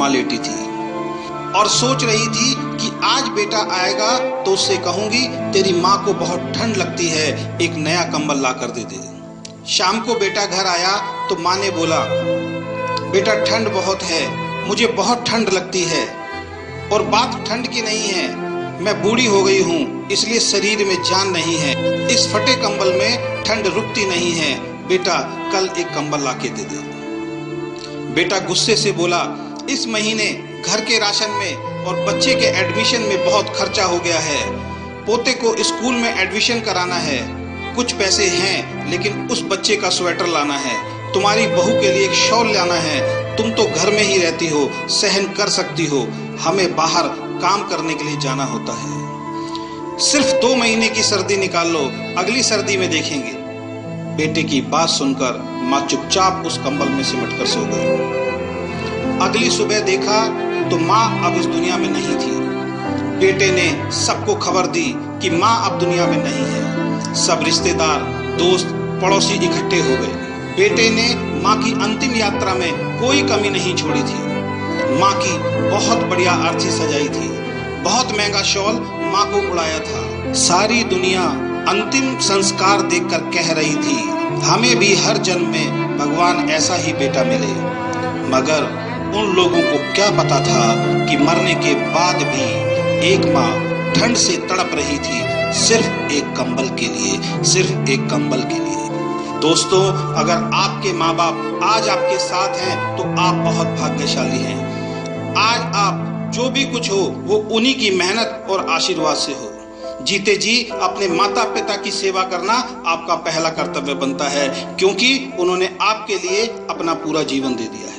माँ लेटी थी और सोच रही थी कि आज बेटा आएगा तो उससे कहूंगी तेरी माँ को बहुत ठंड लगती है, एक नया कंबल ला कर दे दे। शाम को बेटा घर आया तो माँ ने बोला, बेटा ठंड बहुत है, मुझे बहुत ठंड लगती है। और बात ठंड की नहीं है, मैं बूढ़ी हो गई हूँ इसलिए शरीर में जान नहीं है, इस फटे कंबल में ठंड रुकती नहीं है, बेटा कल एक कंबल ला के दे दे। बेटा गुस्से से बोला, इस महीने घर के राशन में और बच्चे के एडमिशन में बहुत खर्चा हो गया है, पोते को स्कूल में एडमिशन कराना है, कुछ पैसे हैं लेकिन उस बच्चे का स्वेटर लाना है, तुम्हारी बहू के लिए एक शॉल लाना है, तुम तो घर में ही रहती हो, सहन कर सकती हो, हमें बाहर काम करने के लिए जाना होता है। सिर्फ 2 महीने की सर्दी निकाल लो, अगली सर्दी में देखेंगे। बेटे की बात सुनकर माँ चुपचाप उस कंबल में सिमट कर सो गई। अगली सुबह देखा तो माँ अब इस दुनिया में नहीं थी। बेटे ने सबको खबर दी कि माँ अब दुनिया में नहीं है। सब रिश्तेदार, दोस्त, पड़ोसी इकट्ठे हो गए। बेटे ने माँ की अंतिम यात्रा में कोई कमी नहीं छोड़ी थी। माँ की बहुत बढ़िया अर्थी सजाई थी, बहुत महंगा शॉल माँ को उड़ाया था। सारी दुनिया अंतिम संस्कार देखकर कह रही थी, हमें भी हर जन्म में भगवान ऐसा ही बेटा मिले। मगर उन लोगों को क्या पता था कि मरने के बाद भी एक माँ ठंड से तड़प रही थी, सिर्फ एक कंबल के लिए, सिर्फ एक कंबल के लिए। दोस्तों, अगर आपके माँ बाप आज आपके साथ हैं तो आप बहुत भाग्यशाली हैं। आज आप जो भी कुछ हो वो उन्हीं की मेहनत और आशीर्वाद से हो। जीते जी अपने माता पिता की सेवा करना आपका पहला कर्तव्य बनता है, क्योंकि उन्होंने आपके लिए अपना पूरा जीवन दे दिया है।